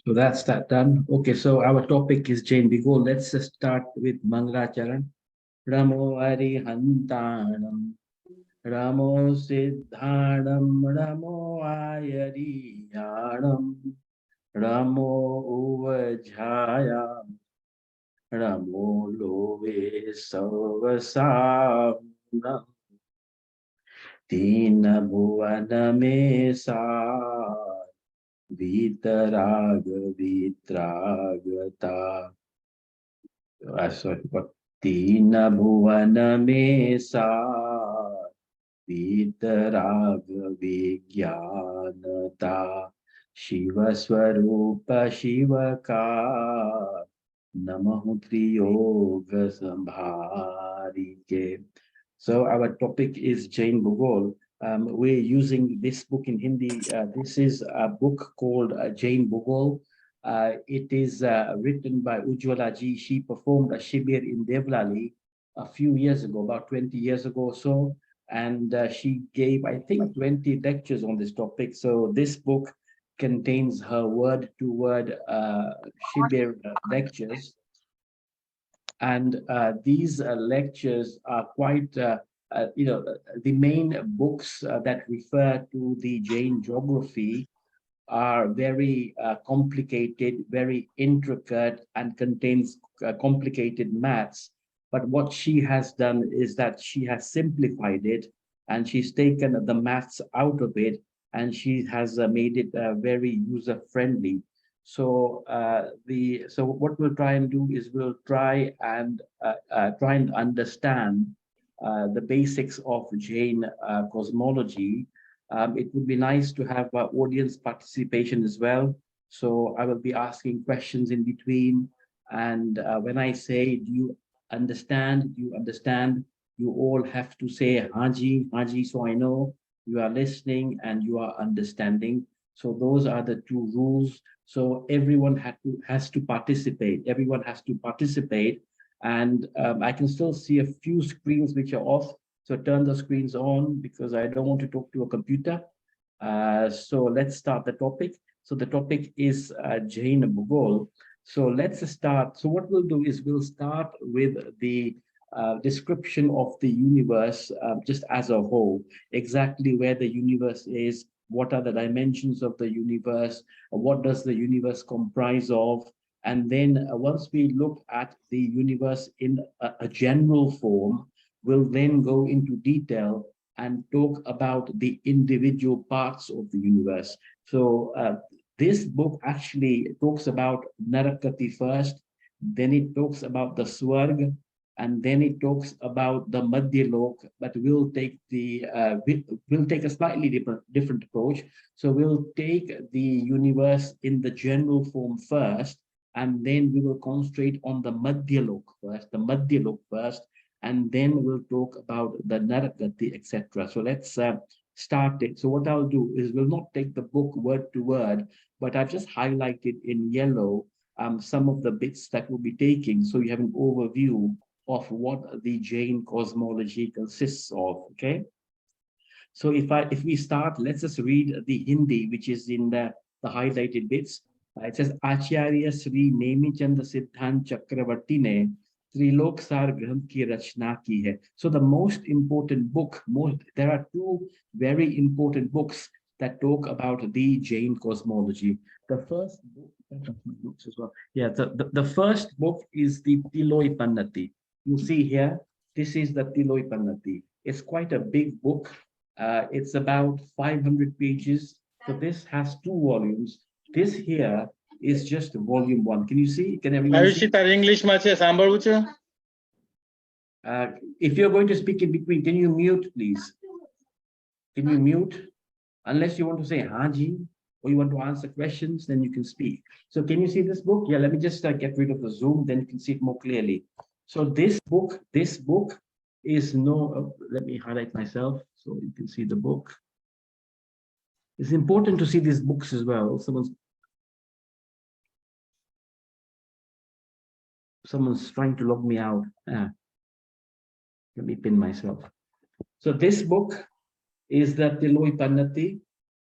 So that's that done. Okay, so our topic is Jain Bigol. Let's just start with Mangalacharan. Ramo Arihantanam, Ramo Siddhanam, Ramo Ayariyanam, Ramo Uvajaya, Ramo Love Savasam, Tina Bhuvana Mesa. Vitarag Vitragata. Sorry, what? Tina Bhuvana Mesa Vitarag Vigyanata Shiva Swarupa Shivaka Namahu Triyoga Sambharike. So our topic is Jain Bhugol. We're using this book in Hindi. This is a book called Jain Bhugol. It is written by Ujjwala ji. She performed a shibir in Devlali a few years ago, about 20 years ago or so. And she gave, I think, 20 lectures on this topic. So this book contains her word-to-word shibir lectures. And these lectures are quite, the main books that refer to the Jain geography are very complicated, very intricate, and contains complicated maths. But what she has done is that she has simplified it, and she's taken the maths out of it, and she has made it very user-friendly. So so what we'll try and do is we'll try and understand the basics of Jain cosmology. It would be nice to have audience participation as well. So I will be asking questions in between. And when I say, do you understand? Do you understand? You all have to say Haji, Haji, so I know you are listening and you are understanding. So those are the two rules. So everyone has to participate. Everyone has to participate. And I can still see a few screens which are off. So turn the screens on because I don't want to talk to a computer. So let's start the topic. So the topic is Jain Bhugol. So let's start. So what we'll do is we'll start with the description of the universe just as a whole, exactly where the universe is, what are the dimensions of the universe, what does the universe comprise of, and then once we look at the universe in a general form, we'll then go into detail and talk about the individual parts of the universe. So this book actually talks about Narakati first, then it talks about the Swarg, and then it talks about the Madhyalok, but we'll take we'll take a slightly different approach. So we'll take the universe in the general form first, and then we will concentrate on the Madhyalok first, and then we'll talk about the Narakati, etc. So let's start it. So what I'll do is we'll not take the book word to word, but I've just highlighted in yellow some of the bits that we'll be taking, so you have an overview of what the Jain cosmology consists of, okay? So if we start, let's just read the Hindi, which is in the highlighted bits. It says, Acharya Sri Nemichand Siddhant Chakravarti ne Trilok Sar Granth ki rachna ki hai. So the most important book, there are two very important books that talk about the Jain cosmology. The first book, books as well. Yeah, the first book is the Tiloi Pannati. You see here, this is the Tiloi Pannati. It's quite a big book. It's about 500 pages. So this has two volumes. This here is just volume one. Can you see? Can everyone see? English If you're going to speak in between, can you mute, please? Can you mute? Unless you want to say Haji or you want to answer questions, then you can speak. So can you see this book? Yeah, let me just get rid of the zoom, then you can see it more clearly. So this book is let me highlight myself so you can see the book. It's important to see these books as well. Someone's trying to log me out. Let me pin myself. So this book is the Tiloi Pannati.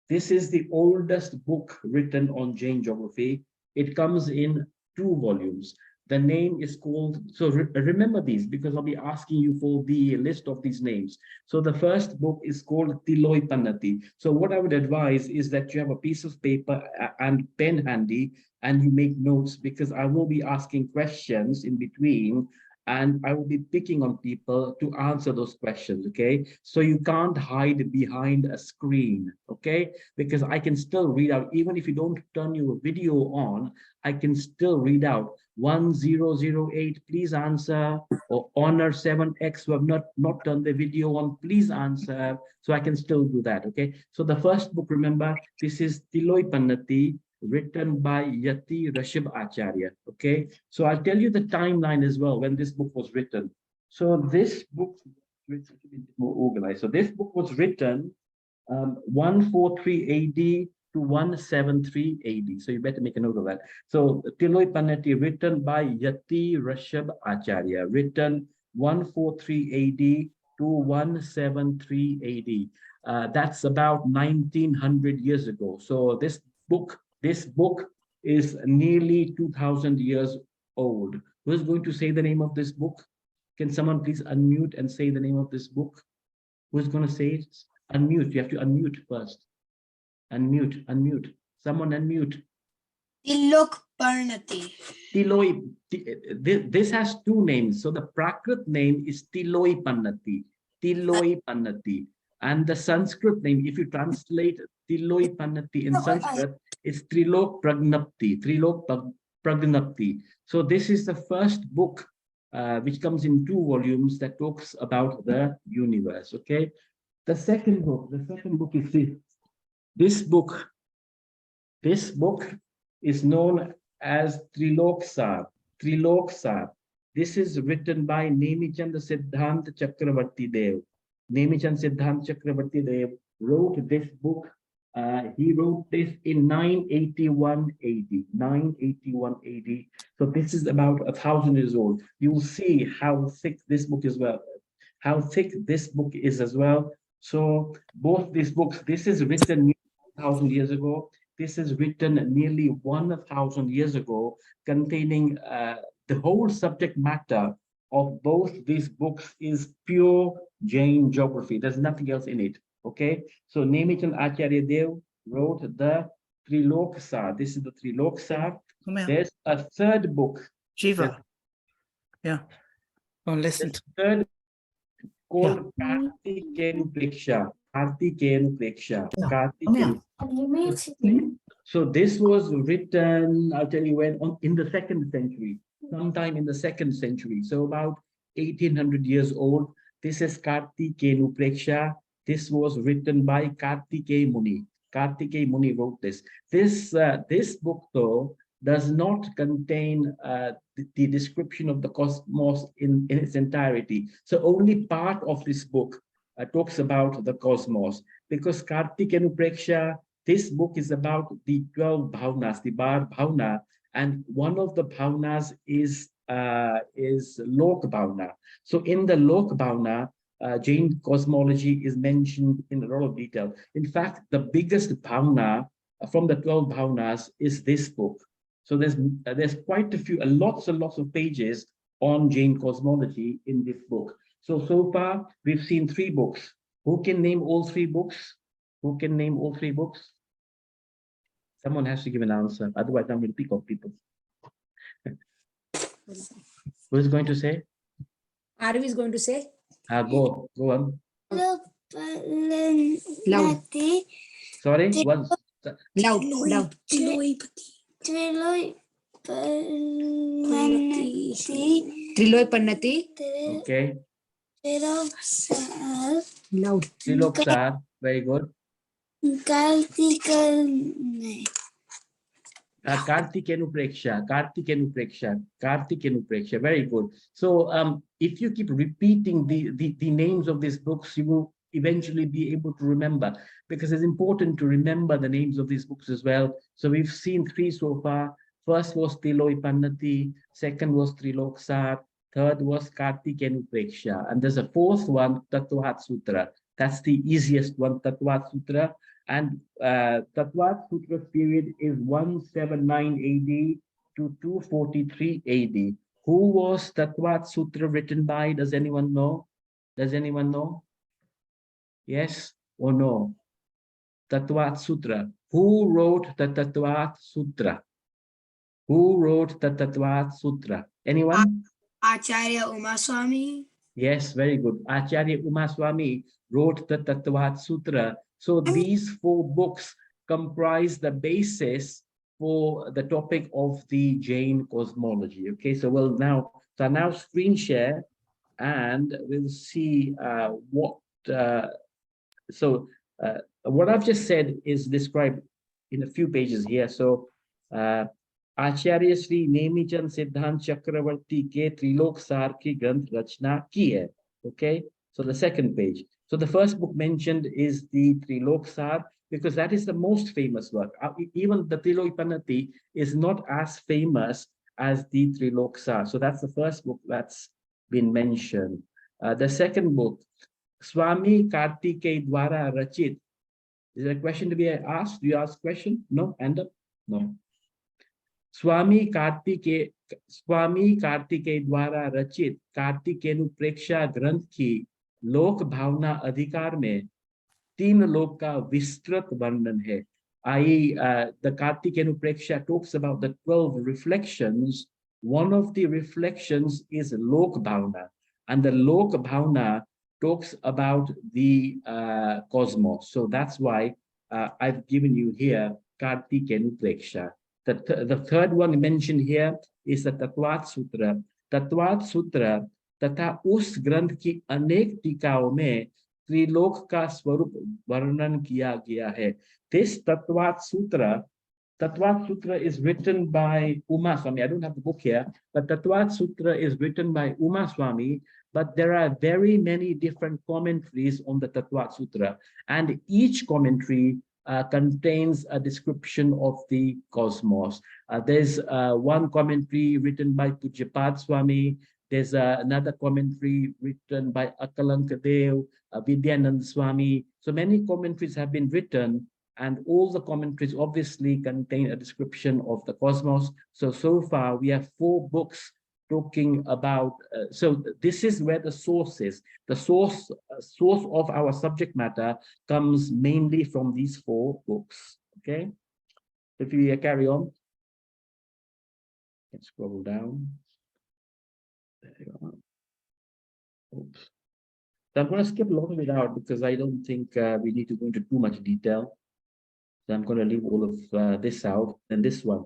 This is the oldest book written on Jain geography. It comes in 2 volumes. The name is called, so remember these because I'll be asking you for the list of these names. So the first book is called Tiloi Pannati. So what I would advise is that you have a piece of paper and pen handy and you make notes, because I will be asking questions in between and I will be picking on people to answer those questions, okay? So you can't hide behind a screen, okay? Because I can still read out, even if you don't turn your video on, I can still read out 1008, please answer, or honor 7x who have not done the video on, please answer. So I can still do that, okay? So the first book, remember, this is Tiloi Pannati, written by Yati Rashib Acharya, okay? So I'll tell you the timeline as well when this book was written. So this book, more organized. So this book was written 143 AD to 173 AD. So you better make a note of that. So Tiloi Pannati, written by Yati Rashab Acharya, written 143 AD to 173 AD. That's about 1900 years ago. So this book is nearly 2000 years old. Who's going to say the name of this book? Can someone please unmute and say the name of this book? Who's going to say it? Unmute. You have to unmute first. Unmute. Someone unmute. Tilok Pannati. Tiloi. This has 2 names. So the Prakrit name is Tiloi Pannati. Tiloi Pannati. And the Sanskrit name, if you translate Tiloi Pannati in Sanskrit, is Trilok Pragnapti. Trilok Pragnapti. So this is the first book which comes in 2 volumes that talks about the universe. Okay. The second book is this book. This book is known as Trilok Sar. Trilok Sar. This is written by Nemichand Siddhant Chakravarti Dev. Nemichand Siddhant Chakravarti Dev wrote this book. He wrote this in 981 AD. 981 AD. So this is about 1000 years old. You will see how thick this book is as well. So both these books, this is written 1,000 years ago. This is written nearly 1,000 years ago, containing the whole subject matter of both these books is pure Jain geography. There's nothing else in it. Okay, so Nemichand Acharya Dev wrote the Trilok Sar. This is the Trilok Sar. There's a third book. Shiva. Yeah. Oh, listen. Third called Kartikenu Preksha. Kartikenu Preksha. So this was written, I'll tell you when, in the 2nd century, sometime in the 2nd century. So about 1800 years old. This is Kartikenu Preksha. This was written by Kartikeya Muni. Kartikeya Muni wrote this. This book, though, does not contain the description of the cosmos in its entirety. So only part of this book talks about the cosmos, because Kartikenu Preksha, this book is about the 12 bhavnas, the Bar Bhavna, and one of the bhavnas is Lok Bhavna. So in the Lok Bhavna, Jain cosmology is mentioned in a lot of detail. In fact, the biggest bhavna from the 12 bhavnas is this book. So there's quite a few, lots and lots of pages on Jain cosmology in this book. So far, we've seen 3 books. Who can name all 3 books? Who can name all 3 books? Someone has to give an answer. Otherwise, I'm going to pick up people. Who is going to say? Arvi is going to say. Go on. Loud. Sorry, once. Loud. Triloi Pannati. Okay. Loud. Trilok Sar, very good. Kartikenu Preksha, very good. So if you keep repeating the names of these books, you will eventually be able to remember, because it's important to remember the names of these books as well. So we've seen 3 so far. First was Tiloi Pannati, second was Trilok Sar, third was Kartikenu Preksha, and there's a 4th one, Tattvat Sutra. That's the easiest one, Tattvat Sutra. And Tatvat Sutra period is 179 AD to 243 AD. Who was Tatvat Sutra written by? Does anyone know? Does anyone know? Yes or no? Tatvat Sutra. Who wrote the Tatvat Sutra? Who wrote the Tatvat Sutra? Anyone? Acharya Umaswami. Yes, very good. Acharya Umaswami wrote the Tatvat Sutra. So these four books comprise the basis for the topic of the Jain cosmology. Okay, so we'll now screen share and we'll see what what I've just said is described in a few pages here. So आचार्य श्री नेमीचंद सिद्धांत चक्रवर्ती के त्रिलोक सार की ग्रंथ रचना की है. Okay, so the second page. So the first book mentioned is the Trilok Sar, because that is the most famous work. Even the Trilokipanati is not as famous as the Trilok Sar. So that's the first book that's been mentioned. The second book, Swami Kartikeya Dwara Rachit. Is there a question to be asked? Do you ask a question? No? Hand up? No. स्वामी कार्तिकेय द्वारा रचित कार्तिकेयनुप्रेक्षा ग्रंथ की लोक भावना अधिकार में तीन लोक का विस्तृत वर्णन है. The Kartikeyanupreksha talks about the 12 reflections. One of the reflections is Lok Bhavna, and the Lok Bhavna talks about the cosmos. So that's why I've given you here Kartikeyanupreksha. The third one mentioned here is the Tatvat Sutra. Tatvat Sutra तथा उस ग्रंथ की अनेक टीकाओं में त्रिलोक का स्वरूप वर्णन किया गया है. This Tatvat Sutra is written by Umaswami. I don't have the book here, but Tatvat Sutra is written by Umaswami. But there are very many different commentaries on the Tatvat Sutra, and each commentary contains a description of the cosmos. There's one commentary written by Pujapad Swami. There's another commentary written by Akalankadev, Vidyanand Swami. So many commentaries have been written, and all the commentaries obviously contain a description of the cosmos. So far we have 4 books talking about, so this is where the source is. The source of our subject matter comes mainly from these 4 books. Okay, if we carry on, let's scroll down. There you go. Oops. So I'm going to skip a lot of it out because I don't think we need to go into too much detail. So I'm going to leave all of this out. And this one,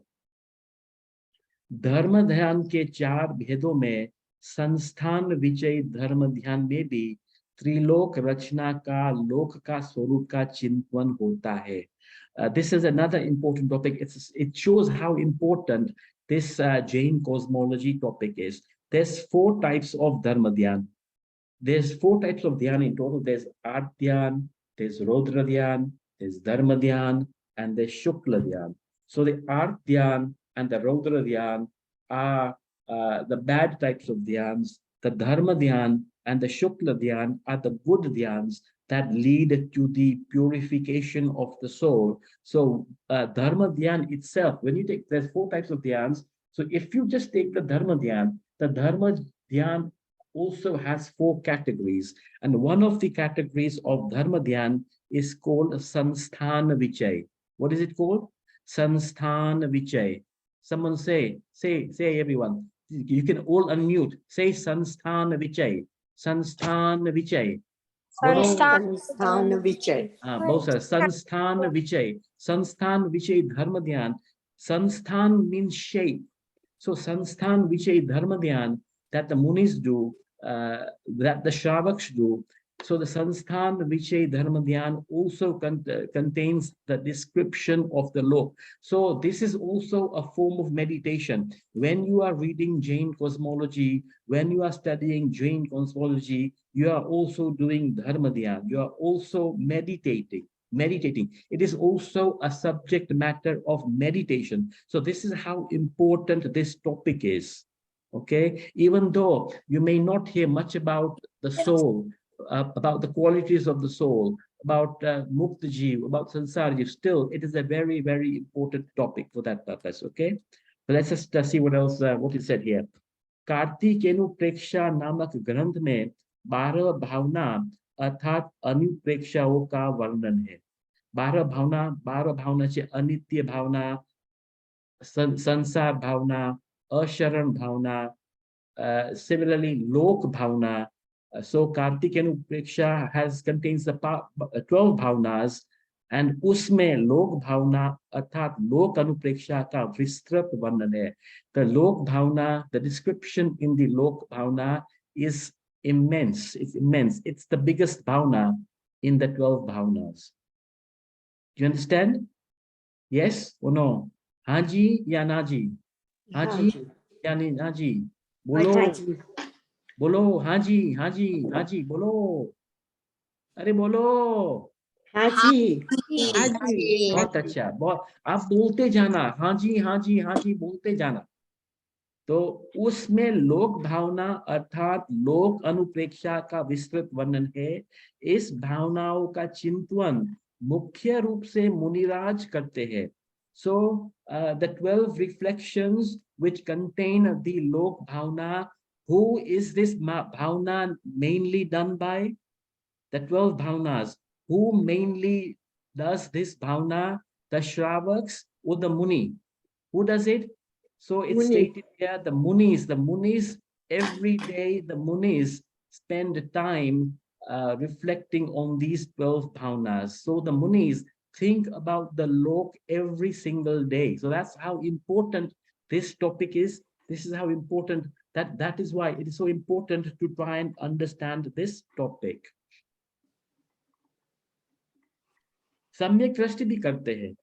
धर्म ध्यान के 4 भेदों में संस्थान विजय धर्म ध्यान में भी त्रिलोक रचना का लोक का स्वरूप का चिंतन होता है. This is another important topic. It shows how important this Jain cosmology topic is. There's 4 types of dharma dhyan. There's 4 types of dhyan in total. There's art dhyan, there's rodra dhyan, there's dharma dhyan, and there's shukla dhyan. So the art dhyan and the rodra dhyan are the bad types of dhyans. The dharma dhyan and the shukla dhyan are the good dhyans that lead to the purification of the soul. So dharma dhyan itself, when you take, there's 4 types of dhyans. So if you just take the dharma dhyan also has 4 categories, and one of the categories of dharma dhyan is called sansthan vichay. What is it called? Sansthan vichay. Someone say everyone. You can all unmute. Say sansthan vichay. Sansthan vichay. संस्थान विचय. Both are sansthan vichay. Sansthan vichay dharma dhyan. Sansthan means shape. So sansthan vichay dharma dhyan that the munis do, that the Shravaks do. So the sansthan vichay dharma dhyan also contains the description of the lok. So this is also a form of meditation. When you are reading Jain cosmology, when you are studying Jain cosmology, you are also doing dharma dhyan. You are also meditating. It is also a subject matter of meditation. So this is how important this topic is. Okay, even though you may not hear much about the soul, about the qualities of the soul, Mukt Jeev, about Sansar Jeev. Still, it is a very, very important topic for that purpose. Okay, so let's just see what else, what is said here. कार्तिकेनु प्रेक्षा नामक ग्रंथ में 12 भावना अर्थात अनुप्रेक्षाओं का वर्णन है. 12 भावना चे अनित्य भावना, संसार भावना, अशरण भावना, similarly lok bhavna. So Kartikenu Preksha contains the 12 bhavnas, and उसमें लोक भावना अर्थात लोक अनुप्रेक्षा का विस्तृत वर्णन है. The lok bhavna, the description in the lok bhavna is immense. It's immense. It's the biggest bhavna in the 12 bhavnas. Do you understand? Yes or no? Haji ya naji? Haji ya naji? बोलो बोलो हाजी हाजी हाजी बोलो, अरे बोलो Haji. हाजी. बहुत अच्छा, बहुत आप बोलते जाना, हाजी हाजी हाजी बोलते जाना. तो उसमें लोक भावना अर्थात लोक अनुप्रेक्षा का विस्तृत वर्णन है. इस भावनाओं का चिंतन मुख्य रूप से मुनिराज करते हैं. So the 12 reflections which contain the lok bhavna, who is this bhavna mainly done by? The 12 bhavnas. Who mainly does this bhavna? The Shravaks or the Muni? Who does it? So it's stated here, the Munis, every day the Munis spend time reflecting on these 12 bhavnas. So the Munis think about the lok every single day. So that's how important this topic is. This is how important, that is why it is so important to try and understand this topic. सम्यक दृष्टि भी करते हैं.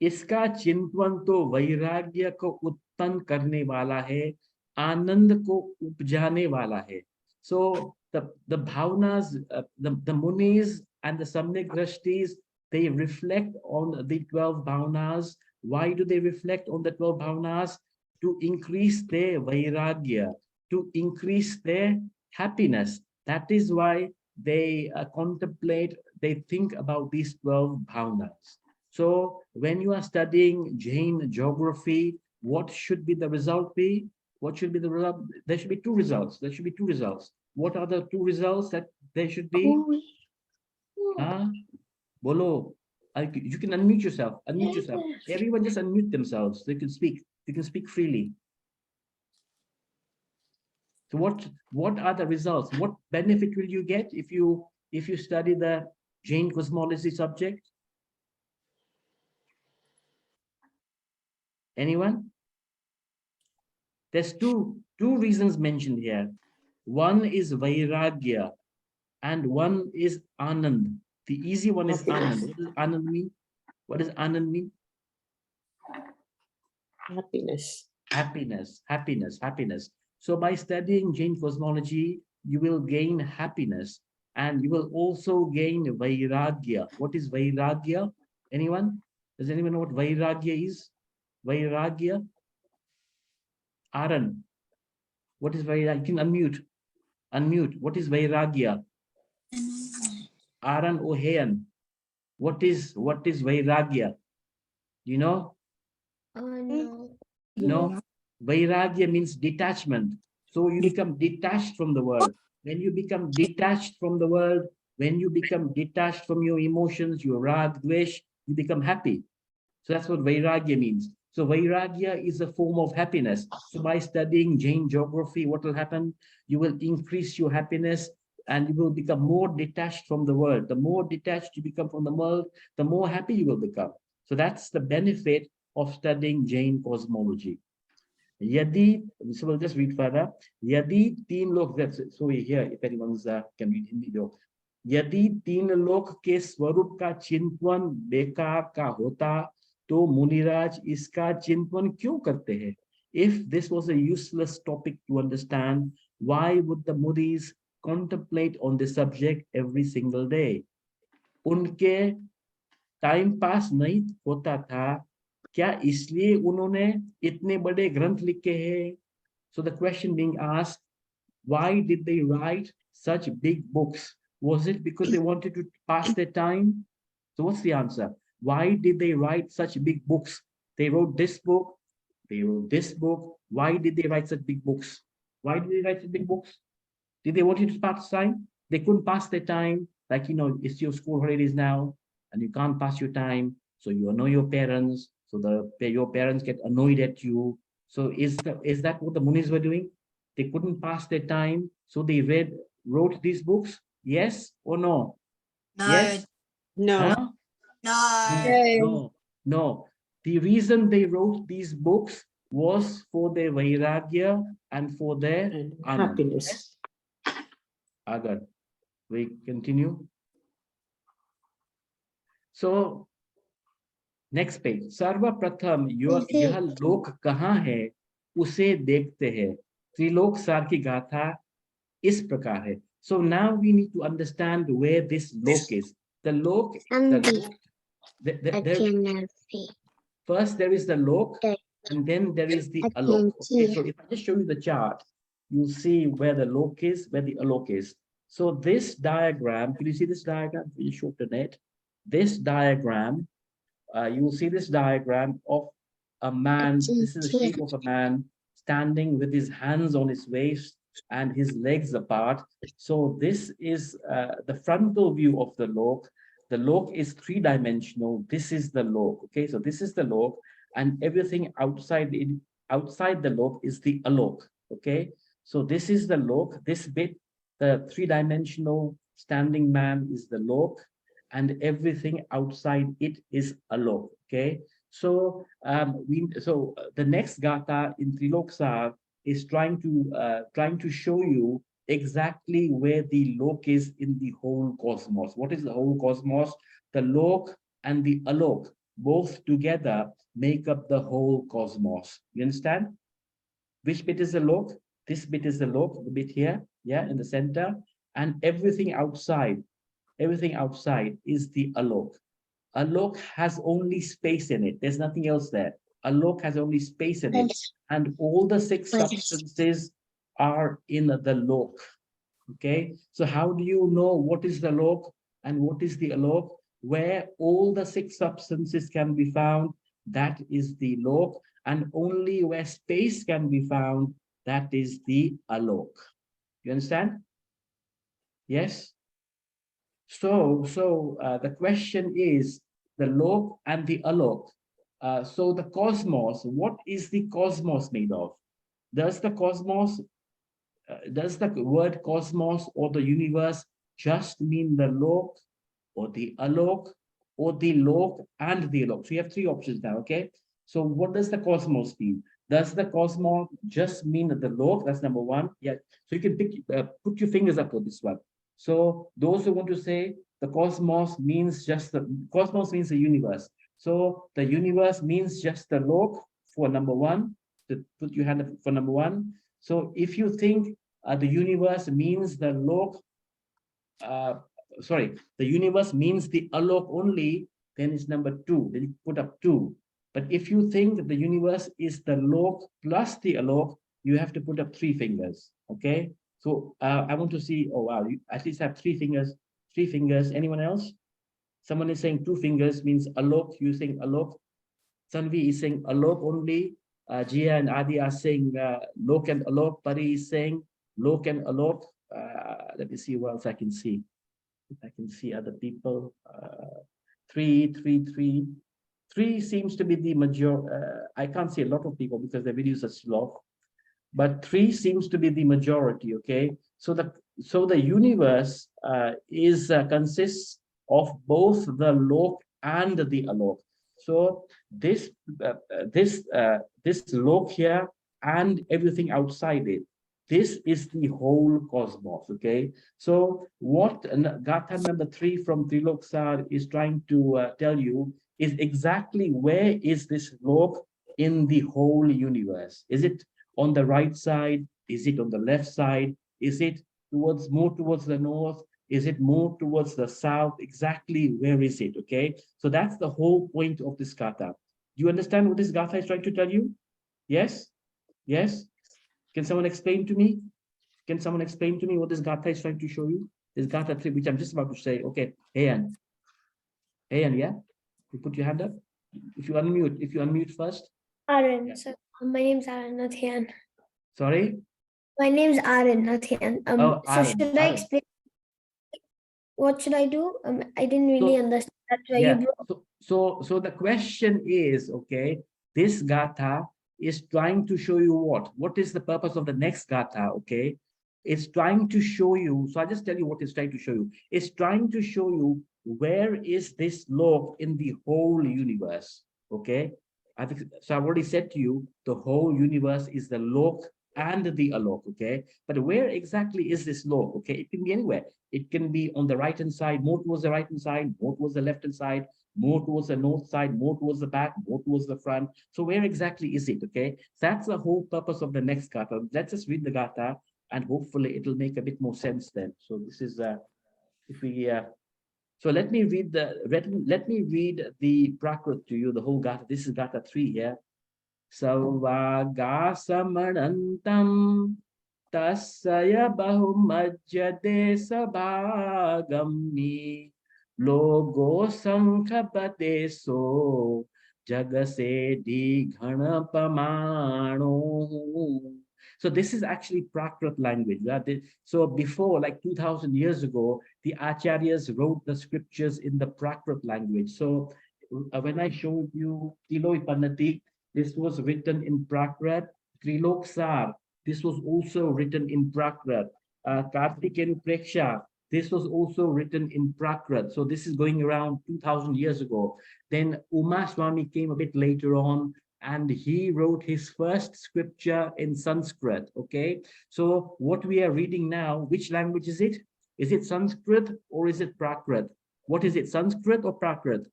इसका चिंतन तो वैराग्य को उत्पन्न करने वाला है, आनंद को उपजाने वाला है. So the bhavnas, the munis and the samyak drashtis, they reflect on the 12 bhavnas. Why do they reflect on the 12 bhavnas? To increase their vairagya, to increase their happiness. That is why they contemplate, they think about these 12 bhavnas. So when you are studying Jain geography, what should be the result be? What should be the result? There should be two results. There should be two results. What are the two results that there should be? Bolo. You can unmute yourself. Unmute yourself. Everyone just unmute themselves. They can speak. You can speak freely. So what are the results? What benefit will you get if you study the Jain cosmology subject? Anyone? There's two reasons mentioned here. One is vairagya and one is anand. The easy one is anand. What does anand mean? What does anand mean? Happiness. Happiness, happiness, happiness. So by studying Jain cosmology, you will gain happiness and you will also gain vairagya. What is vairagya? Anyone? Does anyone know what vairagya is? Vairagya? Aran. What is vairagya? You can unmute. Unmute. What is vairagya? Aran Oheyan. What is vairagya? You know? No. No. Vairagya means detachment. So you become detached from the world. When you become detached from the world, when you become detached from your emotions, your rag, dvesh, you become happy. So that's what vairagya means. So vairagya is a form of happiness. So by studying Jain geography, what will happen? You will increase your happiness and you will become more detached from the world. The more detached you become from the world, the more happy you will become. So that's the benefit of studying Jain cosmology. Yadi, so we'll just read further. Yadi teen lok, so we hear if anyone's can read Hindi though. यदि तीन लोक के स्वरूप का चिंतन बेकार का होता तो मुनिराज इसका चिंतन क्यों करते हैं? If this was a useless topic to understand, why would the Munis contemplate on this subject every single day? उनके टाइम पास नहीं होता था क्या इसलिए उन्होंने इतने बड़े ग्रंथ लिखे हैं? So the question being asked, why did they write such big books? Was it because they wanted to pass their time? So what's the answer? Why did they write such big books? They wrote this book, they wrote this book. Why did they write such big books? Why did they write such big books? Did they want you to pass time? They couldn't pass their time. Like, it's your school holidays now, and you can't pass your time. So you annoy your parents. So your parents get annoyed at you. So is that what the Munis were doing? They couldn't pass their time, so they wrote these books. Yes or no? No. Yes. No. Huh? No. No. No. The reason they wrote these books was for their vairagya and for their And anand. happiness. Agar. We continue. So next page. सर्व प्रथम यह लोक कहाँ है उसे देखते हैं. त्रिलोक सार की गाथा इस प्रकार है. So now we need to understand where this lok is. The lok, first there is the lok, and then there is the alok. Okay, so if I just show you the chart, you'll see where the lok is, where the alok is. So this diagram, can you see this diagram? You shorten it. This diagram, you will see this diagram of a man. This is the shape of a man standing with his hands on his waist and his legs apart. So this is the frontal view of the lok. The lok is three-dimensional. This is the lok. Okay, so this is the lok, and everything outside the lok is the alok. Okay, so this is the lok. This bit, the three-dimensional standing man, is the lok, and everything outside it is alok. Okay, so the next gatha in Triloksar is trying to show you exactly where the lok is in the whole cosmos. What is the whole cosmos? The lok and the alok both together make up the whole cosmos. You understand? Which bit is the lok? This bit is the lok, the bit here, yeah, in the center, and everything outside is the alok. Alok has only space in it. There's nothing else there. Alok has only space in it, and all the six substances are in the lok. Okay, so how do you know what is the lok and what is the alok? Where all the six substances can be found, that is the lok, and only where space can be found, that is the alok. You understand? Yes. So the question is the lok and the alok. So the cosmos, what is the cosmos made of? Does the word cosmos or the universe just mean the lok or the alok or the lok and the alok? So you have three options now, okay? So what does the cosmos mean? Does the cosmos just mean the lok? That's number one. Yeah. So you can put your fingers up for this one. So those who want to say the cosmos means the universe. So the universe means just the lok for number one. To put your hand up for number one. So if you think the universe means the lok, the universe means the alok only, then it's number two. Then you put up two. But if you think that the universe is the lok plus the alok, you have to put up three fingers. Okay. So I want to see. Oh wow, you at least have three fingers. Three fingers. Anyone else? Someone is saying two fingers means alok. You saying alok. Sanvi is saying alok only. Jia and Adi are saying lok and alok. Pari is saying lok and alok. Let me see what else I can see. If I can see other people. Three seems to be the major. I can't see a lot of people because the videos are slow. But three seems to be the majority. Okay, so the universe consists of both the lok and the alok. So this lok here and everything outside it, this is the whole cosmos. Okay, so what gatha number 3 from Triloksar is trying to tell you is exactly where is this lok in the whole universe. Is it on the right side? Is it on the left side? Is it more towards the north? Is it more towards the south? Exactly where is it? Okay, so that's the whole point of this gatha. Do you understand what this gatha is trying to tell you? Yes? Yes? Can someone explain to me? Can someone explain to me what this gatha is trying to show you? This Gatha 3, which I'm just about to say. Okay, Ayan. Ayan, yeah? You put your hand up. If you unmute first. Aaron. Yeah. So my name's Aaron, not Hian. Sorry? My name's Aaron, not Hian. Oh, So Aaron, should I Aaron. explain? What should I do? I didn't really So- understand. That's why Yeah. you brought. So the question is, okay, this Gatha is trying to show you what? What is the purpose of the next Gatha, okay? It's trying to show you, so I'll just tell you what it's trying to show you. It's trying to show you where is this lok in the whole universe, okay? I think, so I've already said to you, the whole universe is the lok and the alok, okay? But where exactly is this lok, okay? It can be anywhere. It can be on the right-hand side, more towards the right-hand side, more towards the left-hand side, more towards the north side, more towards the back, more towards the front. So where exactly is it, okay? That's the whole purpose of the next Gatha. Let's just read the Gatha, and hopefully it'll make a bit more sense then. So this is, if we, so let me read the Prakrit to you, the whole Gatha. This is Gatha 3 here. Savagasamanantam tasya bahumajyade sabhagami logo sankhapate so jagase di ghanapamano. So this is actually Prakrit language. So before, like 2000 years ago, the Acharyas wrote the scriptures in the Prakrit language. So when I showed you Tiloi Panati, this was written in Prakrit. Trilok Sar, this was also written in Prakrit. Kartikenu Preksha, this was also written in Prakrit. So this is going around 2000 years ago. Then Uma Swami came a bit later on, and he wrote his first scripture in Sanskrit, okay? So what we are reading now, which language is it? Is it Sanskrit or is it Prakrit? What is it, Sanskrit or Prakrit?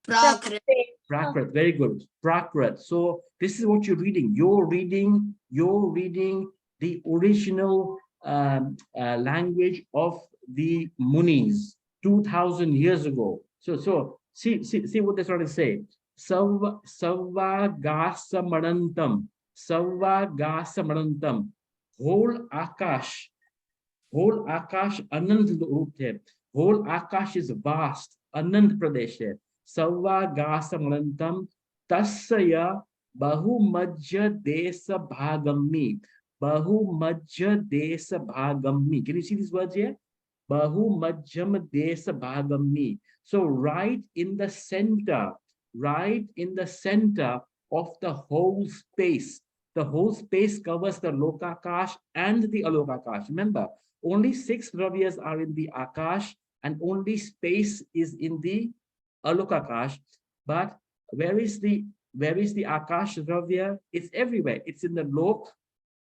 Prakrit. Prakrit, very good. Prakrit. So this is what you're reading. You're reading the original language of the Munis 2000 years ago. So see what they're trying to say. Savagasamanantam. Savagasamanantam. Whole Akash Anand रूप है. Whole Akash is vast. Anand Pradesh है. Savagasamanantam tasya bahumajya desa bhagami. Bahumajya desa bhagami. Can you see these words here? Bahumajyam desa bhagami. So right in the center of the whole space. The whole space covers the Lokakash and the Alokakash. Remember, only 6 Dravyas are in the Akash and only space is in the Alokakash. But where is the Akash Dravya? It's everywhere. It's in the Lok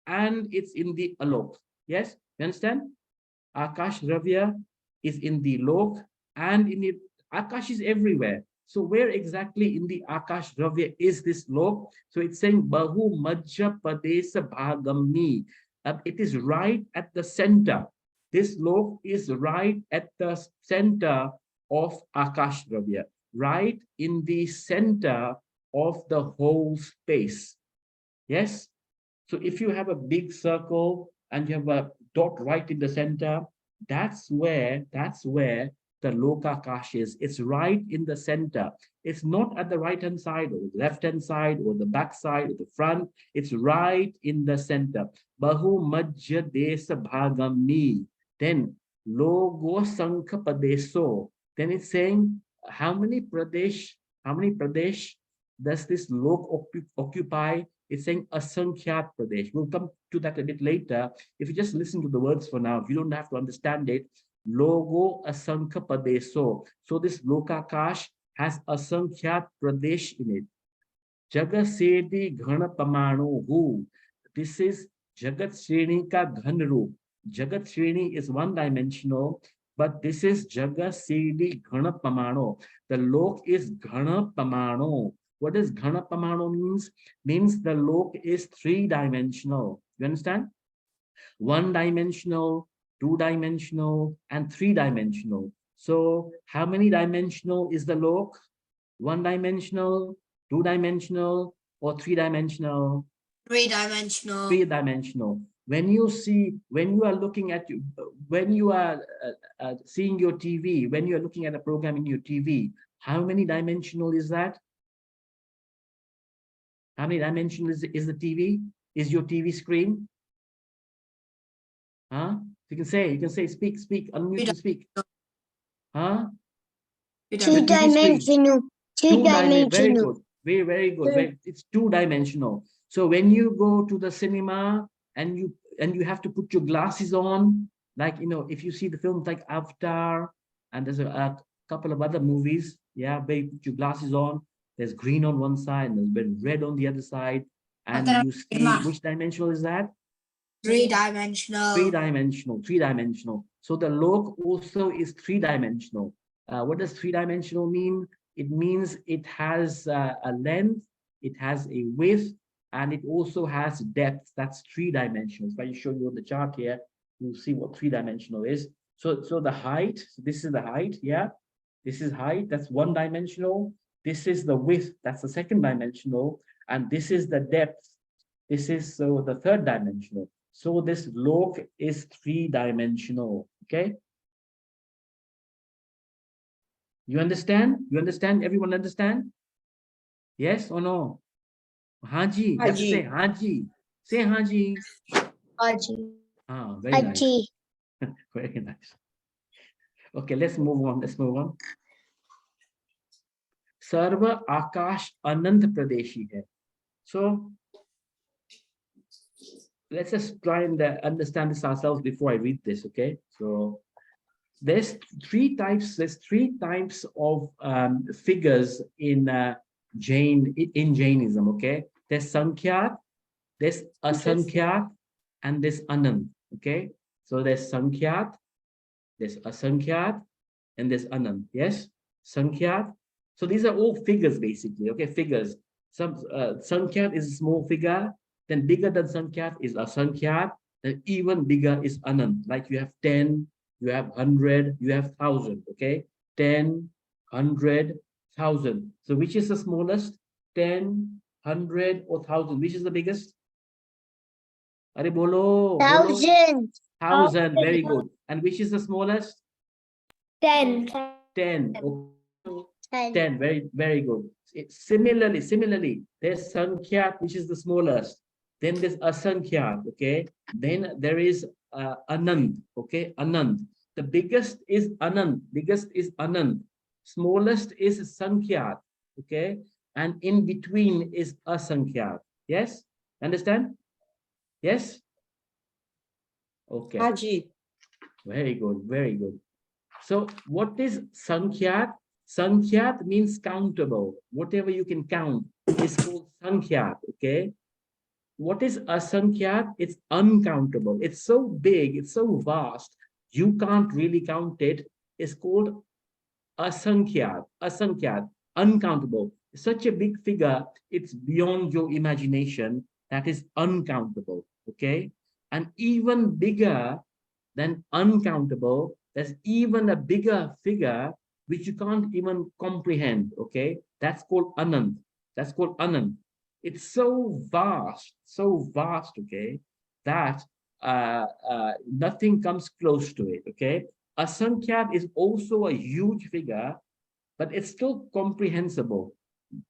and it's in the Alok. Yes, you understand? Akash Dravya is in the Lok and in the Akash is everywhere. So where exactly in the Akash Dravya is this Lok? So it's saying Bahu Majja Padesa Bhagami. It is right at the center. This Lok is right at the center of Akash Dravya, right in the center of the whole space. Yes? So if you have a big circle and you have a dot right in the center, that's where the Lokakash is. It's right in the center. It's not at the right-hand side or the left-hand side or the back side or the front. It's right in the center. Bahu Majja Desa Bhagami. Then Logo Sankha Padeso. Then it's saying how many Pradesh does this Lok occupy? It's saying Asankhyat Pradesh. We'll come to that a bit later. If you just listen to the words for now, you don't have to understand it. Logo Asankha Padeso. So this Lokakash has Asankhyat Pradesh in it. Jagasedi Ghana Pamano Hu. This is Jagat Shreni Ka Ghan Roop. Jagat Shreni is one-dimensional, but this is Jagasedi Ghana Pamano. The Lok is Ghana Pamano. What does Ghana Pamano means? Means the Lok is 3-dimensional. You understand? 1-dimensional, 2-dimensional, and 3-dimensional. So how many dimensional is the Lok? 1-dimensional, 2-dimensional, or 3-dimensional? 3-dimensional. 3-dimensional. when you are looking at when you are seeing your TV, when you are looking at a program in your TV, how many dimensional is that? How many dimensional is the TV? Is your TV screen? Huh? You can say, speak, unmute and speak. Huh? Two-dimensional. Very good. Very good. It's two-dimensional. So when you go to the cinema and you have to put your glasses on, like, you know, if you see the films like Avatar, and there's a couple of other movies, yeah, where you put your glasses on, there's green on one side and there's red on the other side, and you see, which dimensional is that? Three-dimensional. Three-dimensional. So the lok also is three-dimensional. What does three-dimensional mean? It means it has a length, it has a width, and it also has depth. That's three-dimensional. If I show you on the chart here, you'll see what three-dimensional is. So the height, so this is the height, yeah. This is height, that's one-dimensional. This is the width, that's the second-dimensional, and this is the depth. This is so the third-dimensional. So this lok is three-dimensional. Okay. You understand? You understand? Everyone understand? Yes or no? Haji. You have to say Haji. Say Haji. Ah, very nice. Very nice. Okay, let's move on. Let's move on. Sarva Akash Anant Pradeshi hai. So let's just try and understand this ourselves before I read this. Okay. So there's three types of figures in Jainism. Okay, there's Sankhya, there's Asankhya, and there's Anand. Okay, so there's Sankhya, there's Asankhya, and there's Anand. Yes, Sankhya. So these are all figures basically. Okay, figures. Some Sankhya is a small figure. Then bigger than Sankhya is Asankhya. Then even bigger is Anand. Like you have 10. You have 100, you have 1,000, okay? 10, 100, 1,000. So which is the smallest? 10, 100, or 1,000? Which is the biggest? Are bolo. 1,000. 1,000, very good. And which is the smallest? 10. 10. Okay. 10, very good. Similarly, there's Sankhya, which is the smallest. Then there's Asankhya, okay? Then there is Anand, okay? Anand. The biggest is Anand. Smallest is Sankhya, okay? And in between is Asankhya. Yes? Understand? Yes? Okay. Haji. Very good. So what is Sankhya? Sankhya means countable. Whatever you can count is called Sankhya, okay? What is Asankhya? It's uncountable. It's so big, it's so vast, you can't really count it. It's called Asankhya, uncountable. Such a big figure, it's beyond your imagination. That is uncountable, okay? And even bigger than uncountable, there's even a bigger figure which you can't even comprehend, okay? That's called Anand. It's so vast, okay, that nothing comes close to it, okay? Asankhya is also a huge figure, but it's still comprehensible.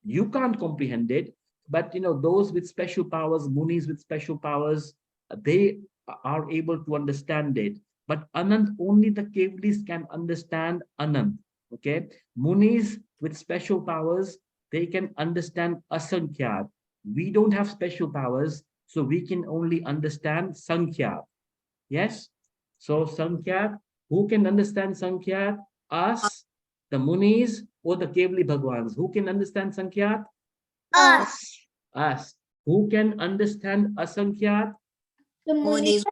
You can't comprehend it, but you know, those with special powers, munis with special powers, they are able to understand it. But Anand, only the Kevlis can understand Anand, okay? Munis with special powers, they can understand Asankhya. We don't have special powers, so we can only understand Sankhya. Yes? So Sankhya, who can understand Sankhya? Us, the Munis, or the Kevli Bhagwans. Who can understand Sankhya? Us. Who can understand Asankhya? The Munis.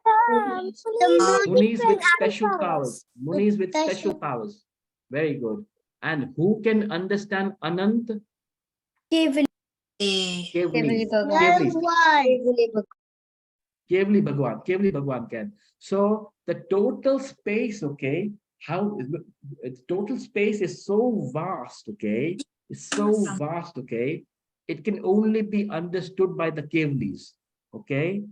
Munis with special powers. Munis with special powers. Very good. And who can understand Anant? Kevli. Kevli Bhagwan can. So the total space, okay, total space is so vast, okay, it's so vast, okay, it can only be understood by the Kevlis, okay.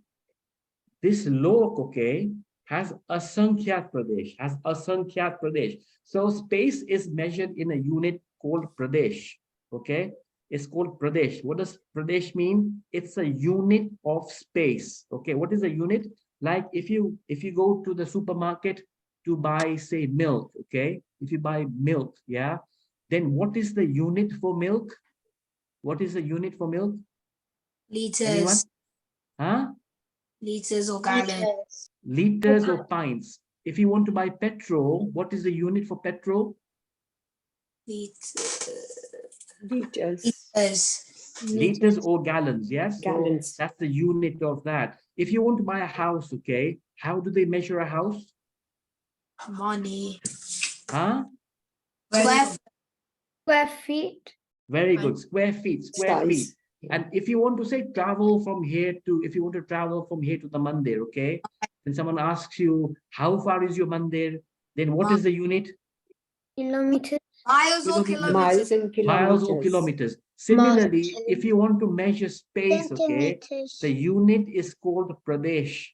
this lok, okay, has Asankhya Pradesh, So space is measured in a unit called Pradesh, okay? It's called Pradesh. What does Pradesh mean? It's a unit of space, okay? What is a unit? Like if you go to the supermarket to buy, say, milk, okay? If you buy milk, yeah, then what is the unit for milk? What is the unit for milk? Anyone? Liters. Huh? Liters or gallons. Liters or pints. If you want to buy petrol, what is the unit for petrol? Liters. Liters. Liters or gallons, yes? Gallons. So that's the unit of that. If you want to buy a house, okay, how do they measure a house? Money. Huh? Square feet. Very good. Square feet, square feet. Size. And if you want to say travel from here to, if you want to travel from here to the mandir, okay, when someone asks you, how far is your mandir? Then what is the unit? Kilometers. Miles or Kilometers. Miles kilometers. and kilometers. Miles or kilometers. Similarly, if you want to measure space, okay, the unit is called Pradesh,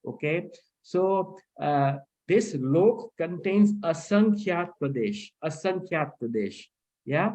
okay? So this lok contains Asankhya Pradesh, yeah?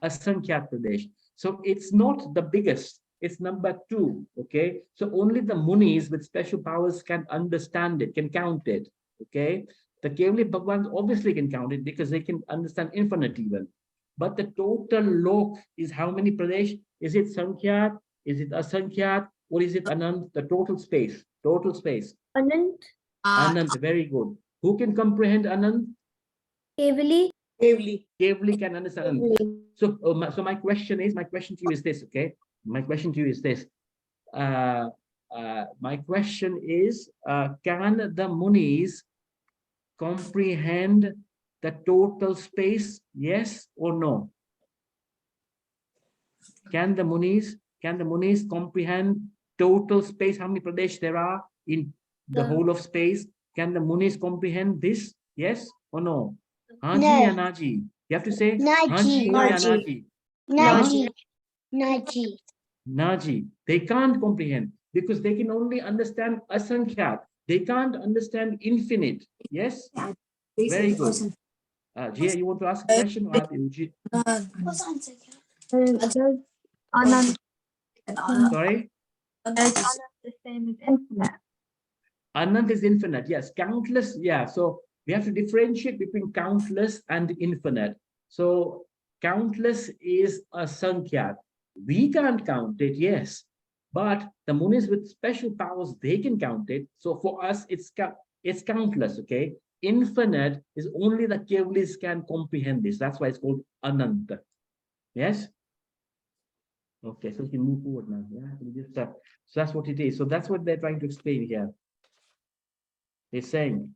Asankhya Pradesh. So it's not the biggest, it's number 2, okay? So only the munis with special powers can understand it, can count it, okay? The Kevali Bhagwans obviously can count it because they can understand infinite even. But the total lok is how many Pradesh? Is it Sankhya? Is it Asankhya? Or is it Anant? The total space. Anant. Anant, very good. Who can comprehend Anant? Kevali. Kevali can understand Anant. So, so my question to you is this, okay? My question to you is this. My question is, can the munis comprehend the total space? Yes or no? Can the munis comprehend total space? How many Pradesh there are in the whole of space? Can the munis comprehend this? Yes or no? Haji No. or Naji? You have to say Naji. Haji or Naji. Naji. Naji. Naji. They can't comprehend because they can only understand Asankhya. They can't understand infinite. Yes? Very good. Jia, you want to ask a question? Or Anant. sorry? The same as infinite. Anant is infinite. Yes, countless. Yeah, so we have to differentiate between countless and infinite. So countless is a sankhya. We can't count it, yes, but the munis with special powers, they can count it. So for us, it's countless, okay? Infinite is only the Kevalis can comprehend this. That's why it's called Ananta. Yes? Okay, so we can move forward now. Yeah, so that's what it is. So that's what they're trying to explain here. They're saying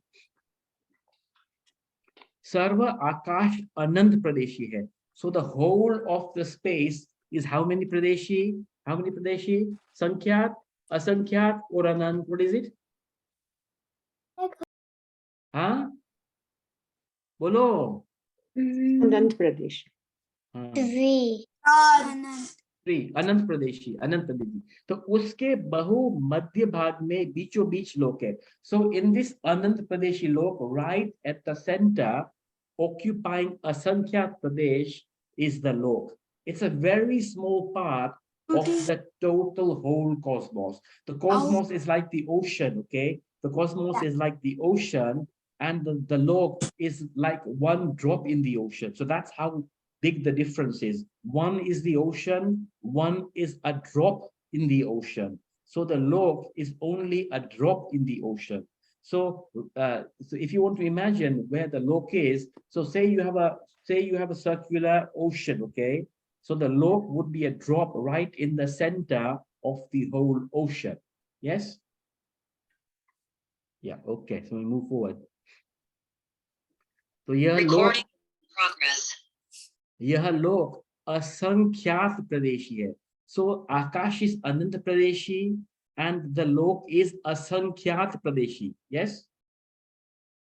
Sarva Akash Anand Pradeshi hai. So the whole of the space is how many Pradeshi? How many Pradeshi? Sankhya, Asankhya, or Anand? What is it? Huh? Bolo. Anant Pradesh. Three. अनंत प्रदेशी तो उसके बहु मध्य भाग में बीचों बीच लोक है. So in this अनंत प्रदेशी लोक, right at the center, occupying Asankhya Pradesh, is the lok. It's a very small part of the total whole cosmos. The cosmos is like the ocean, okay? The cosmos is like the ocean, and the lok is like one drop in the ocean. So that's how big the difference is. One is the ocean, one is a drop in the ocean. So the lok is only a drop in the ocean. So, so if you want to imagine where the lok is, so say you have a circular ocean, okay? So the lok would be a drop right in the center of the whole ocean. Yes? Yeah, okay, so we move forward. So here Recording progress. यह लोक असंख्यात प्रदेशी है. So Akash is Ananta Pradeshi and the lok is Asankhyaat Pradeshi. Yes?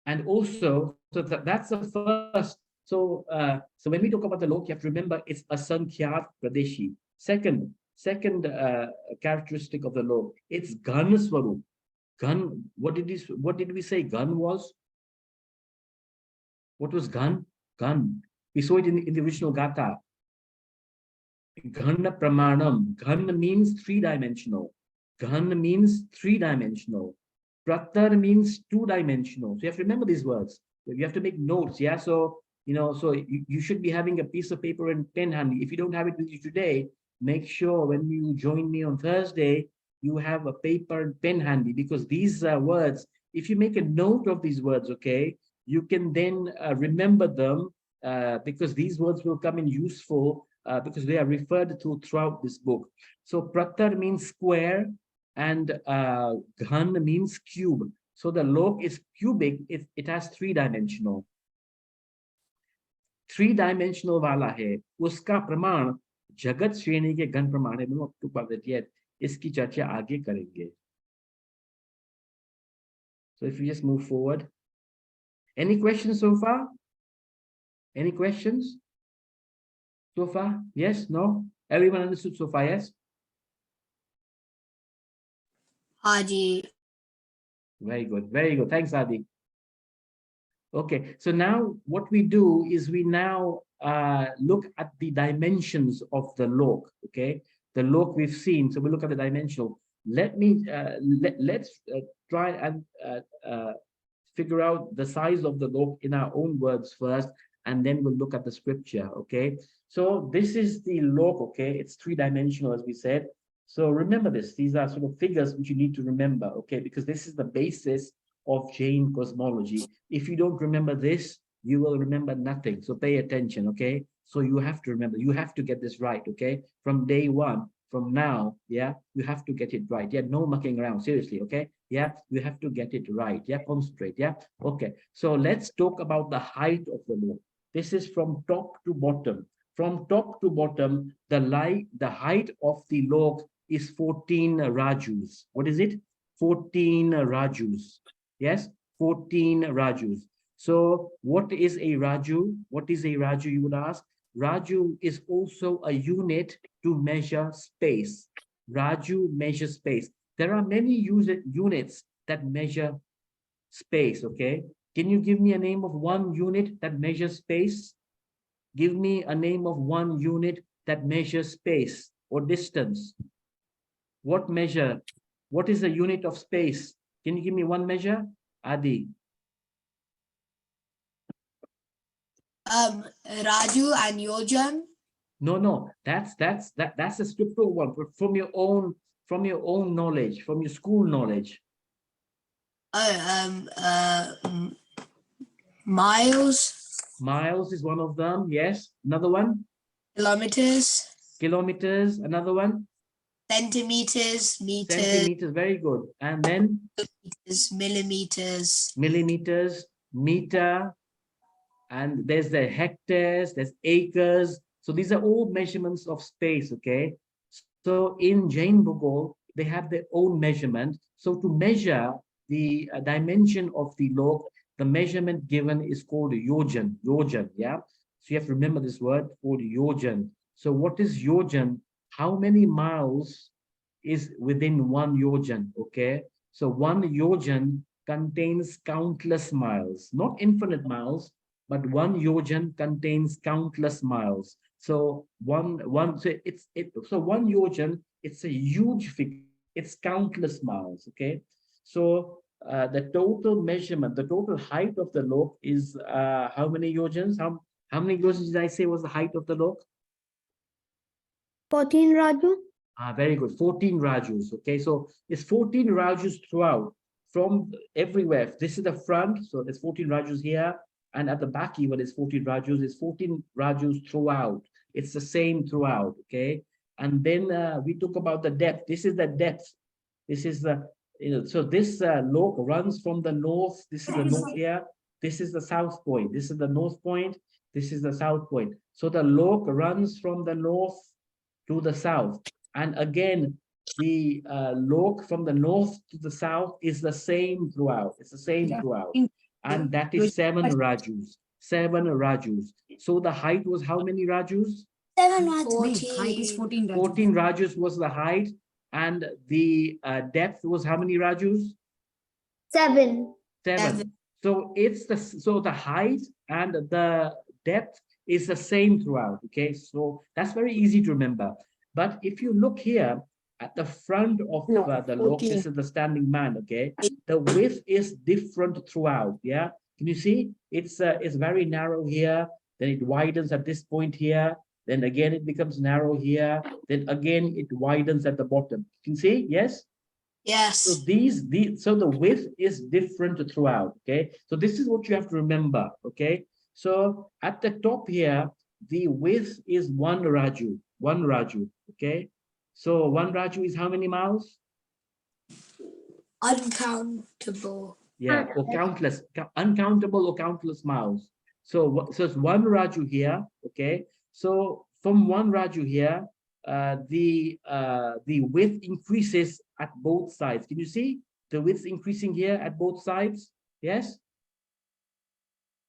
And also, so that's the first. So so when we talk about the lok, you have to remember it's Asankhyaat Pradeshi. Second characteristic of the lok, it's Ghan Swarup. Gun, what did we say gun was? What was gun? Gun. We saw it in the original Gatha. Ghana pramanam. Ghana means three-dimensional. Ghana means three-dimensional. Pratar means two-dimensional. So you have to remember these words. You have to make notes. Yeah. So, so you should be having a piece of paper and pen handy. If you don't have it with you today, make sure when you join me on Thursday, you have a paper and pen handy, because these words, if you make a note of these words, okay, you can then remember them, because these words will come in useful because they are referred to throughout this book. So pratar means square and ghan means cube. So the lok is cubic, it has three-dimensional. Three-dimensional wala hai, uska praman jagat shreni ke ghan praman hai. Not to about it yet. Iski charcha aage karenge. So if we just move forward. Any questions so far? Any questions? So far? Yes? No? Everyone understood so far? Yes? Haji. Very good. Very good. Thanks, Adi. Okay. So now what we do is we now look at the dimensions of the lok. Okay. The lok we've seen. So we look at the dimensional. Let's try and figure out the size of the lok in our own words first, and then we'll look at the scripture. Okay. So this is the lok. Okay. It's three-dimensional, as we said. So remember this. These are sort of figures which you need to remember. Okay. Because this is the basis of Jain cosmology. If you don't remember this, you will remember nothing. So pay attention. Okay. So you have to remember, you have to get this right. Okay. From day one, from now, yeah, you have to get it right. Yeah, no mucking around, seriously. Okay. Yeah, you have to get it right. Yeah, concentrate. Yeah. Okay. So let's talk about the height of the lok. This is from top to bottom. From top to bottom, the height of the lok is 14 rajus. What is it? 14 rajus. Yes, 14 rajus. So what is a raju? What is a raju, you would ask? Raju is also a unit to measure space. Raju measures space. There are many units that measure space, okay? Can you give me a name of one unit that measures space? Give me a name of one unit that measures space or distance. What measure? What is a unit of space? Can you give me one measure? Adi. Raju and Yojan. No, that's a scriptural one, but from your own knowledge, from your school knowledge. Miles. Miles is one of them. Yes. Another one. Kilometers. Kilometers. Another one. Centimeters. Meters. Centimeters. Very good. And then millimeters. Millimeters. Meter. And there's the hectares. There's acres. So these are all measurements of space. Okay. So in Jain Bhugol, they have their own measurement. So to measure the dimension of the lok, the measurement given is called yojan. Yojan, yeah. So you have to remember this word called yojan. So what is yojan? How many miles is within one yojan? Okay. So one yojan contains countless miles, not infinite miles, but one yojan contains countless miles. So one yojan, it's a huge figure. It's countless miles. Okay. So the total measurement, the total height of the lok is how many yojans? How many yojans did I say was the height of the lok? 14 raju. Very good. 14 rajus. Okay, so it's 14 rajus throughout, from everywhere. This is the front, so there's 14 rajus here, and at the back even is 14 rajus. It's 14 rajus throughout. It's the same throughout. Okay, and then we talk about the depth. This is the depth. This is the so this lok runs from the north. This is the north here. This is the south point. This is the north point. This is the south point. So the lok runs from the north to the south. And again, the lok from the north to the south is the same throughout. It's the same throughout. And that is 7 rajus. 7 rajus. So the height was how many rajus? 7 Height is 14 rajus. 14 rajus was the height. And the depth was how many rajus? 7. Seven. So it's the height and the depth is the same throughout. Okay, so that's very easy to remember. But if you look here at the front of No, the log, 14. this is the standing man. Okay, the width is different throughout. Yeah, can you see? It's very narrow here. Then it widens at this point here. Then again it becomes narrow here. Then again it widens at the bottom. Can you see? Yes. So Yes. so the width is different throughout. Okay, so this is what you have to remember. Okay, so at the top here, the width is 1 raju. 1 raju. Okay, so 1 raju is how many miles? Uncountable. Yeah, or countless, uncountable or countless miles. So it's 1 raju here. Okay, so from 1 raju here, the width increases at both sides. Can you see the width increasing here at both sides? Yes,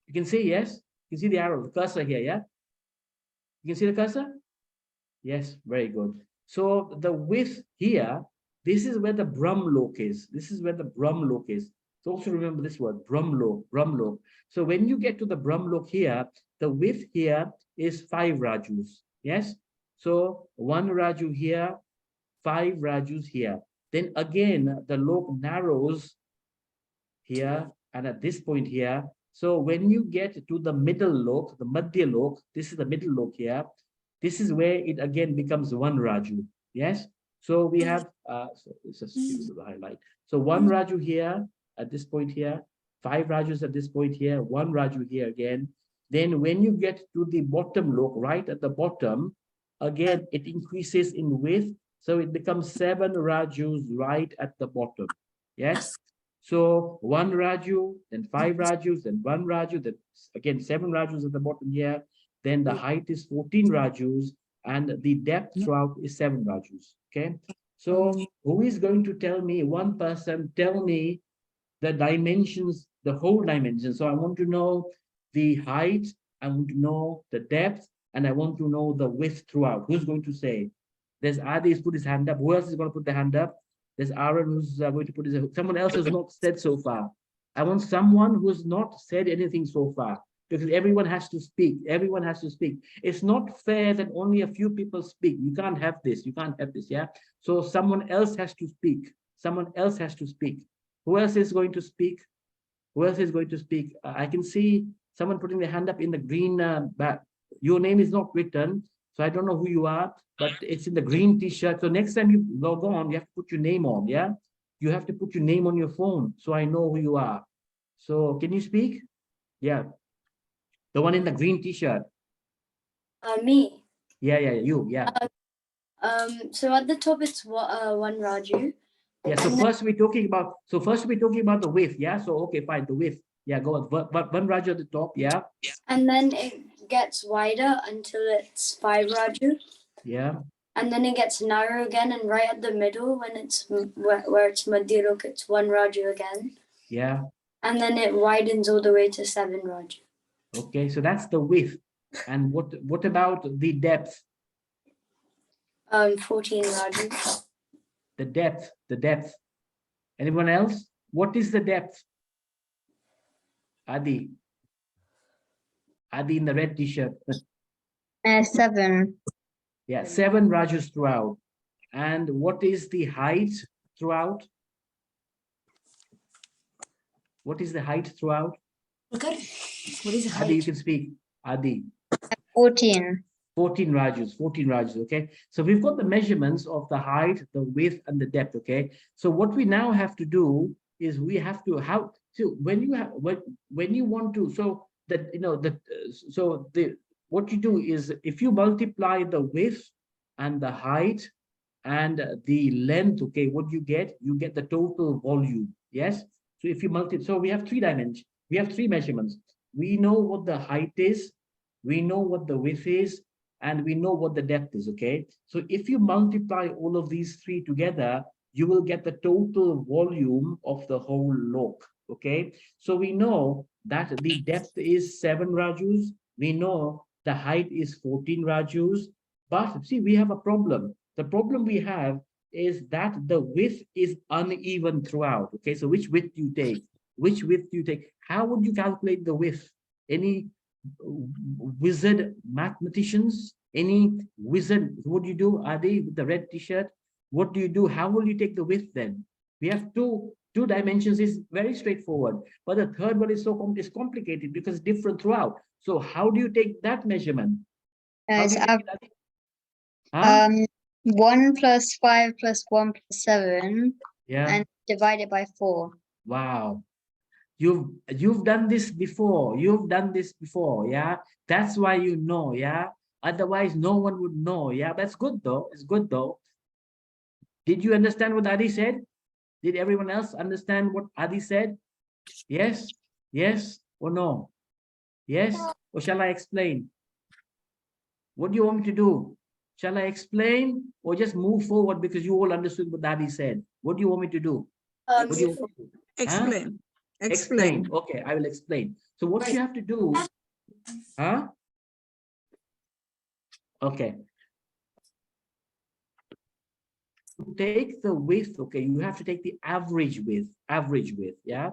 you can see. Yes, you can see the arrow, the cursor here. Yeah, you can see the cursor. Yes, very good. So the width here, this is where the Brahmlok is. This is where the Brahmlok is. So also remember this word, Brahmlok, Brahmlok. So when you get to the Brahmlok here, the width here is 5 rajus. Yes. So 1 raju here, 5 rajus here. Then again, the lok narrows here and at this point here. So when you get to the middle lok, the Madhya lok, this is the middle lok here. This is where it again becomes 1 raju. Yes. So we have so it's just the highlight. So 1 raju here at this point here, 5 rajus at this point here, 1 raju here again. Then when you get to the bottom lok, right at the bottom, again it increases in width. So it becomes 7 rajus right at the bottom. Yes. So 1 raju, then 5 rajus, then 1 raju, then again 7 rajus at the bottom here. Then the height is 14 rajus and the depth throughout is 7 rajus. Okay. So who is going to tell me, one person, tell me the dimensions, the whole dimension. So I want to know the height, I want to know the depth, and I want to know the width throughout. Who's going to say? There's Adi has put his hand up. Who else is going to put the hand up? There's Aaron who's going to put his, someone else has not said so far. I want someone who's not said anything so far, because everyone has to speak. Everyone has to speak. It's not fair that only a few people speak. You can't have this. You can't have this. Yeah. So someone else has to speak. Someone else has to speak. Who else is going to speak? Who else is going to speak? I can see someone putting their hand up in the green back. Your name is not written, so I don't know who you are, but it's in the green t-shirt. So next time you log on, you have to put your name on. Yeah. You have to put your name on your phone, so I know who you are. So can you speak? Yeah. The one in the green t-shirt. Me. Yeah, you. Yeah. So at the top it's 1 raju. Yeah. So first we're talking about. The width. Yeah. So okay, fine. The width. Yeah. Go on. But 1 raju at the top. Yeah. And then it gets wider until it's 5 raju. Yeah. And then it gets narrow again, and right at the middle, when it's where it's Madhya, it's 1 raju again. Yeah. And then it widens all the way to 7 raju. Okay, so that's the width. And what about the depth? 14 raju. The depth. Anyone else? What is the depth? Adi in the red t-shirt. 7. Yeah, 7 rajus throughout. And what is the height throughout? What is the height throughout? Okay. What is the Adi, you height? can speak. Adi. 14. 14 rajus, okay? So we've got the measurements of the height, the width, and the depth, okay? So what we now have to do is we have to, when you want to, so that, what you do is if you multiply the width and the height and the length, okay, what you get the total volume, yes? So if you multiply, so we have 3 dimensions, we have 3 measurements. We know what the height is, we know what the width is, and we know what the depth is, okay? So if you multiply all of these 3 together, you will get the total volume of the whole lok, okay? So we know that the depth is 7 rajus, we know the height is 14 rajus, but see, we have a problem. The problem we have is that the width is uneven throughout. Okay, so which width do you take? Which width do you take? How would you calculate the width? Any wizard mathematicians? Any wizard? What do you do? Adi with the red t-shirt? What do you do? How will you take the width then? We have two dimensions, is very straightforward, but the third one is it's complicated because it's different throughout. So how do you take that measurement? How As do you take it, Adi? Huh? 1 plus 5 plus 1 plus 7 Yeah. and divide it by 4. Wow. You've done this before. You've done this before. Yeah. That's why you know. Yeah. Otherwise, no one would know. Yeah. That's good though. It's good though. Did you understand what Adi said? Did everyone else understand what Adi said? Yes? Yes or no? Yes? Or shall I explain? What do you want me to do? Shall I explain or just move forward because you all understood what Adi said? What do you want me to do? What do you want me to do? Huh? Explain. Explain. Okay, I will explain. So what you have to do, huh? Okay. To take the width, okay, you have to take the average width, yeah.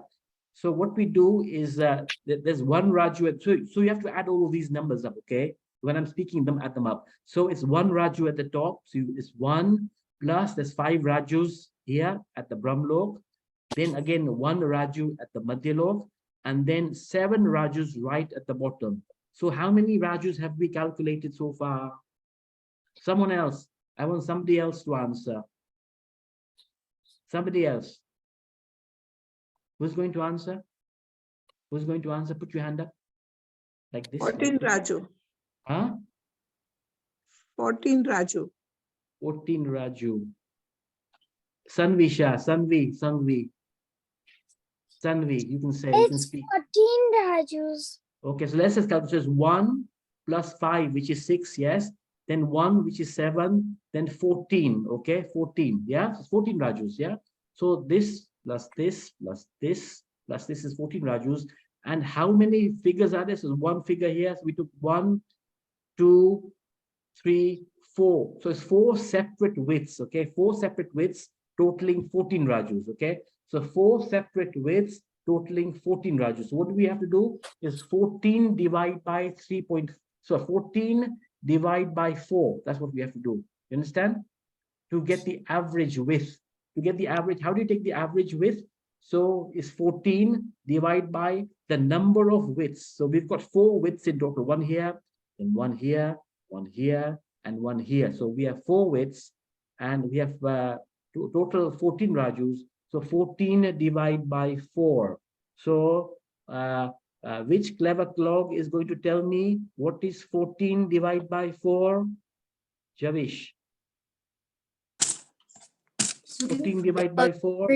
So what we do is there's one Raju, so you have to add all of these numbers up, okay? When I'm speaking them, add them up. So it's one Raju at the top, so it's 1 plus there's 5 Rajus here at the Brahmlok. Then again, 1 Raju at the Madhyalok, and then 7 Rajus right at the bottom. So how many Rajus have we calculated so far? Someone else. I want somebody else to answer. Somebody else. Who's going to answer? Who's going to answer? Put your hand up. Like this. 14 Raju. Huh? 14 Raju. 14 Raju. Sanvisha, Sanvi, you can say, you can It's speak. 14 Rajus. Okay, so let's just calculate 1 plus 5, which is 6, yes. Then 1, which is 7, then 14, okay, 14, yeah, so 14 Rajus, yeah. So this plus this plus this plus this is 14 Rajus. And how many figures are there? So one figure here, so we took 1, 2, 3, 4. So it's 4 separate widths, okay, 4 separate widths totaling 14 Rajus, okay. So 4 separate widths totaling 14 Rajus. So what do we have to do is 14 divided by 3. So 14 divide by 4. That's what we have to do. You understand? To get the average width. To get the average, how do you take the average width? So it's 14 divided by the number of widths. So we've got 4 widths in total. 1 here, and 1 here, 1 here, and 1 here. So we have 4 widths, and we have total 14 Rajus. So 14 divided by 4. So which clever clog is going to tell me what is 14 divided by 4? Javish. 14 divided by 4.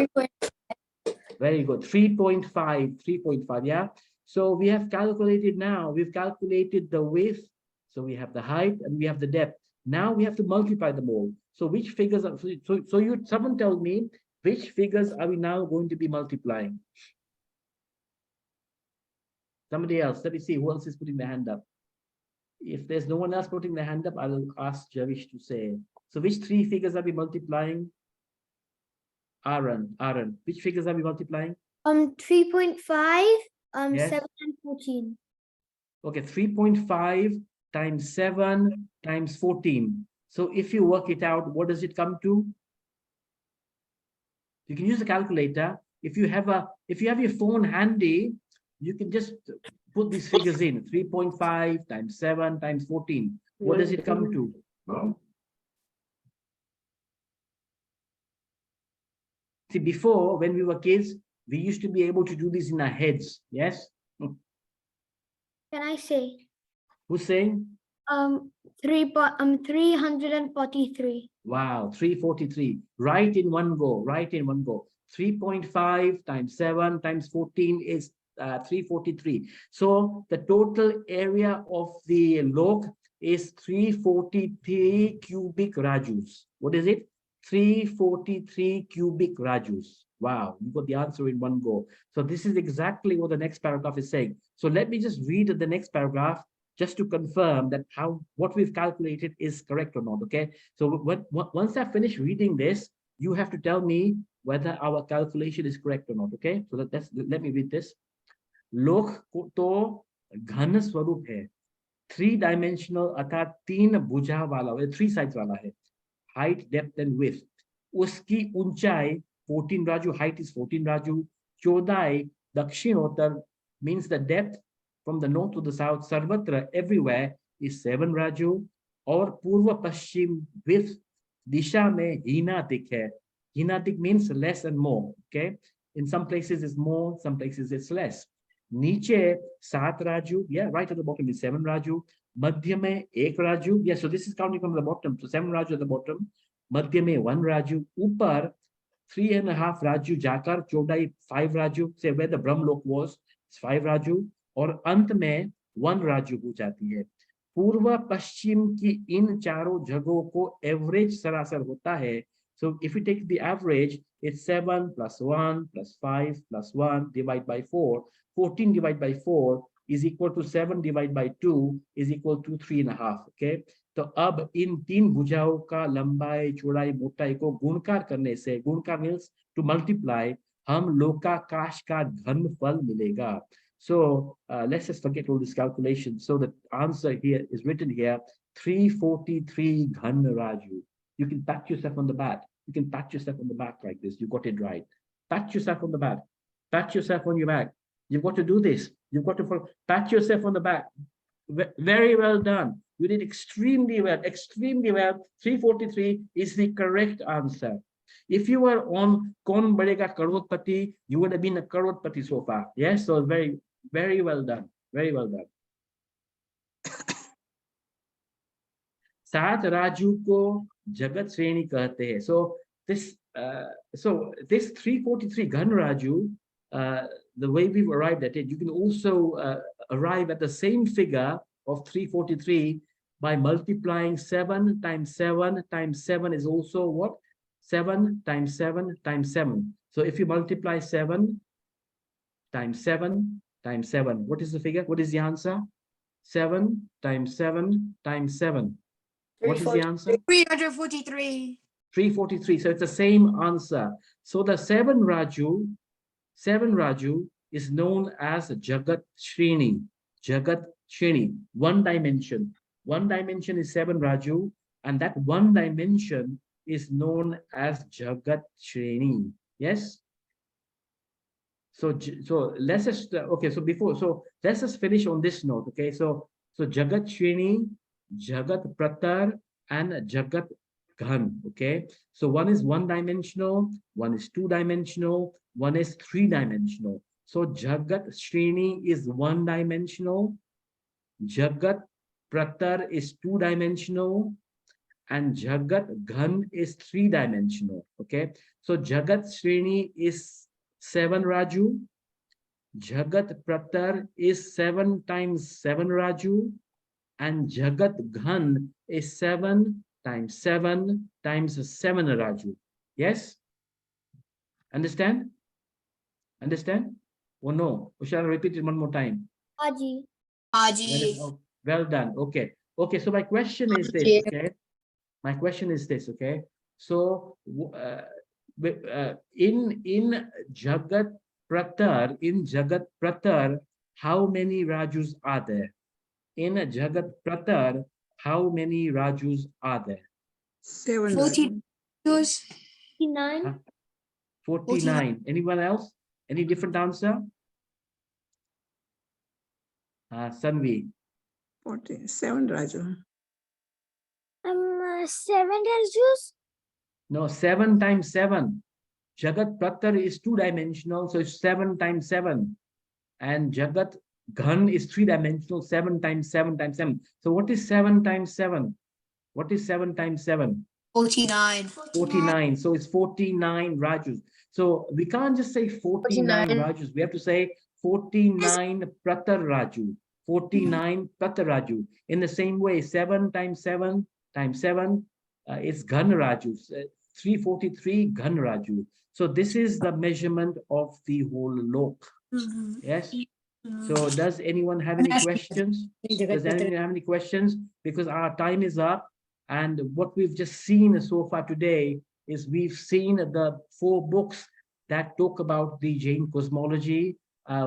Very good. 3.5. 3.5. Yeah. So we have calculated now. We've calculated the width. So we have the height and we have the depth. Now we have to multiply them all. So which figures are someone tell me which figures are we now going to be multiplying? Somebody else. Let me see who else is putting their hand up. If there's no one else putting their hand up, I will ask Javish to say. So which 3 figures are we multiplying? Aaron, which figures are we multiplying? 3.5, Yes. 7 and 14. Okay, 3.5 times 7 times 14. So if you work it out, what does it come to? You can use a calculator. If you have your phone handy, you can just put these figures in. 3.5 times 7 times 14. What does it come to? See, before, when we were kids, we used to be able to do this in our heads. Yes? Can I say? Who's saying? 343. Wow, 343. Right in one go. 3.5 times 7 times 14 is 343. So the total area of the log is 343 cubic Rajus. What is it? 343 cubic Rajus. Wow, you got the answer in one go. So this is exactly what the next paragraph is saying. So let me just read the next paragraph just to confirm that what we've calculated is correct or not. Okay. So once I finish reading this, You have to tell me whether our calculation is correct or not. Okay, so let me read this. लोक तो घन स्वरूप है, 3-dimensional अर्थात 3 भुजा वाला, 3 sides वाला है, height, depth and width. उसकी ऊंचाई 14 राजू, height is 14 राजू. चौड़ाई दक्षिणोत्तर means the depth from the north to the south, सर्वत्र everywhere is 7 राजू. और पूर्व पश्चिम width दिशा में हीनातिक है. हीनातिक means less and more. Okay, in some places it's more, some places it's less. नीचे 7 Raju, yeah, right at the bottom is 7 Raju. मध्य में 1 Raju, yeah, so this is counting from the bottom, so 7 Raju at the bottom. मध्य में 1 राजू, ऊपर 3.5 राजू जाकर चौड़ाई 5 Raju, say where the Brahmalok was, it's 5 Raju, और अंत में 1 राजू हो जाती है. पूर्व पश्चिम की इन चारों जगहों को एवरेज सरासर होता है. So if we take the average, it's 7 plus 1 plus 5 plus 1 divided by 4. 14 divided by 4 is equal to 7 divided by 2 is equal to 3.5. Okay. तो अब इन 3 भुजाओं का लंबाई, चौड़ाई, मोटाई को गुणकार करने से, गुणकार means to multiply, हम लोकाकाश का घनफल मिलेगा. So let's just forget all this calculation. So the answer here is written here, 343 Ghan Raju. You can pat yourself on the back. You can pat yourself on the back like this. You got it right. Pat yourself on the back. Pat yourself on your back. You've got to do this. You've got to pat yourself on the back. Very well done. You did extremely well. Extremely well. 343 is the correct answer. If you were on Kaun Badega Karotpati, you would have been a Karotpati so far. Yes, so very, very well done. Very well done. सात राजू को जगत श्रेणी कहते हैं. So this 343 Ghan Raju, the way we've arrived at it, you can also arrive at the same figure of 343 by multiplying 7 times 7 times 7 is also what? 7 times 7 times 7. So if you multiply 7 times 7 times 7, what is the figure? What is the answer? 7 times 7 times 7. What is the answer? 343. 343. So it's the same answer. So the 7 Raju is known as Jagat Shreni. Jagat Shreni, 1 dimension. 1 dimension is 7 Raju, and that 1 dimension is known as Jagat Shreni. Yes. So let's just let's just finish on this note. Okay. So Jagat Shreni, Jagat Pratar, and Jagat Ghan. Okay. So one is 1 dimensional, one is 2 dimensional, one is 3 dimensional. So Jagat Shreni is 1 dimensional, Jagat Pratar is 2 dimensional, and Jagat Ghan is 3 dimensional. Okay. So Jagat Shreni is 7 Raju, Jagat Pratar is 7 times 7 Raju, and Jagat Ghan is 7 times 7 times 7 Raju. Yes? Understand? Understand? Or no? We shall repeat it one more time. Haji. Haji. Well done. Okay. Okay. So my question is this. Okay. My question is this. Okay. So in Jagat Pratar, how many Rajus are there? In Jagat Pratar, how many Rajus are there? 7. 14. 49. 49. Anyone else? Any different answer? Sanvi. 7 Raju. 7 Rajus. No, 7 times 7. Jagat Pratar is 2 dimensional, so it's 7 times 7. And Jagat Ghan is 3 dimensional, 7 times 7 times 7. So what is 7 times 7? What is 7 times 7? 49. 49. So it's 49 Rajus. So we can't just say 49 Rajus. We have to say 49 Pratar Raju. 49 Pratar Raju. In the same way, 7 times 7 times 7 is Ghan Raju. 343 Ghan Raju. So this is the measurement of the whole lok. Yes. So does anyone have any questions? Does anyone have any questions? Because our time is up, and what we've just seen so far today is we've seen the 4 books that talk about the Jain cosmology.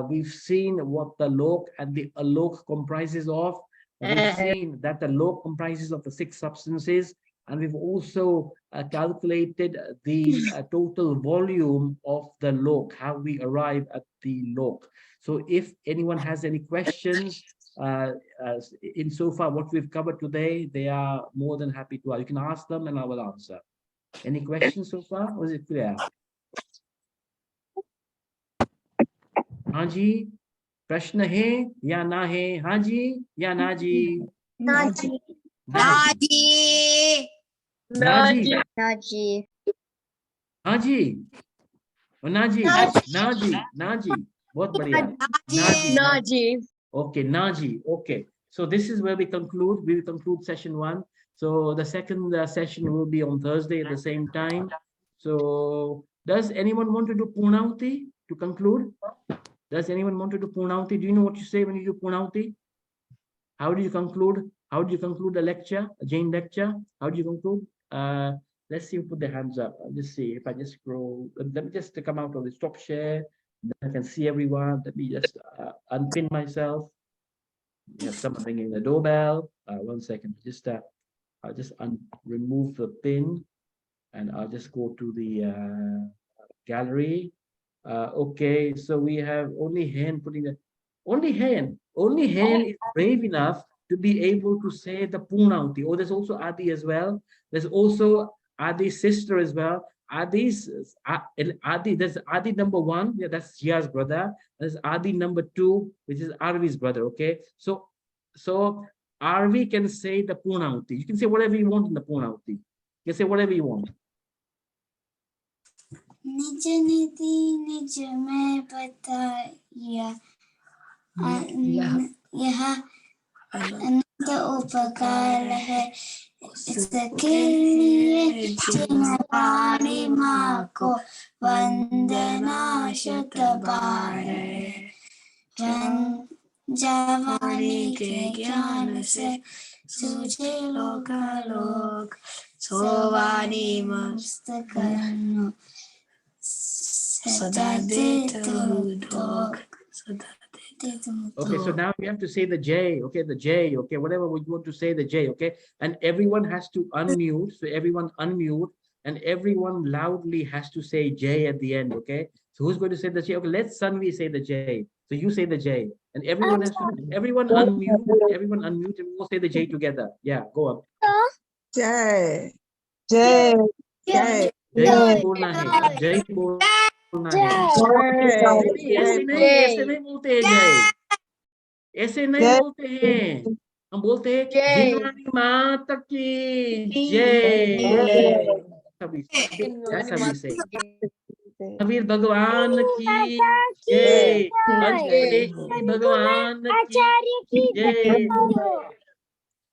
We've seen what the lok and the alok comprises of. We've seen that the lok comprises of the 6 substances, and we've also calculated the total volume of the lok, how we arrive at the lok. So if anyone has any questions in so far what we've covered today, they are more than happy to. You can ask them and I will answer. Any questions so far? Was it clear? हाँ जी, प्रश्न है या ना है? हाँ जी या ना जी? Naji. Naji. ना जी, Naji. हाँ जी, ना जी, ना जी, ना जी, बहुत बढ़िया. Naji. Naji. Okay, Naji. Okay. So this is where we conclude. We will conclude session 1. So the second session will be on Thursday at the same time. So does anyone want to do Purnauti to conclude? Does anyone want to do Purnauti? Do you know what you say when you do Purnauti? How do you conclude? How do you conclude the lecture, a Jain lecture? How do you conclude? Let's see who put their hands up. I'll just see if I just scroll. Let me just come out of the stop share. I can see everyone. Let me just unpin myself. We have someone ringing the doorbell. 1 second. I'll just remove the pin, and I'll just go to the gallery. Okay, so we have only hand putting the only hand is brave enough to be able to say the Purnauti. Oh, there's also Adi as well. There's also Adi's sister as well. Adi's Adi, there's Adi number 1, yeah, that's Jia's brother. There's Adi number 2, which is Arvi's brother. Okay, so Arvi can say the Purnauti. You can say whatever you want in the Purnauti. You can say whatever you want. निज निधि निज में बताया यह अनंत उपकार है इसके लिए जिनवाणी माँ को वंदना शत बार जवानी के ज्ञान से सूझे लोक सोवानी मस्त करनो Okay, so now we have to say the J. Okay, the J. Okay, whatever we want to say the J. Okay, and everyone has to unmute. So everyone unmute, and everyone loudly has to say J at the end. Okay, so who's going to say the J? Okay, let Sanvi say the J. So you say the J, and everyone has to. Everyone unmute. Everyone unmute, and we'll say the J together. Yeah, go up. Jai. Jai. Jai. Jai बोलना है. जय बोलना है. ऐसे नहीं बोलते हैं जय. ऐसे नहीं बोलते हैं. हम बोलते हैं जिनवानी माता की जय. सभी से. कबीर भगवान की जय. भगवान की जय.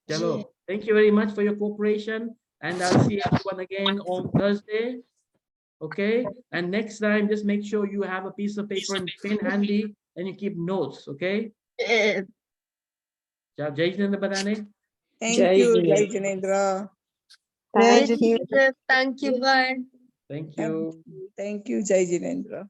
चलो. Thank you very much for your cooperation. And I'll see everyone again on Thursday. Okay. And next time, just make sure you have a piece of paper and pen handy and you keep notes. Okay. Jai Jinendra Badane. Thank you, Jai Jinendra. Thank you, bye. Thank you. Thank you, Jai Jinendra.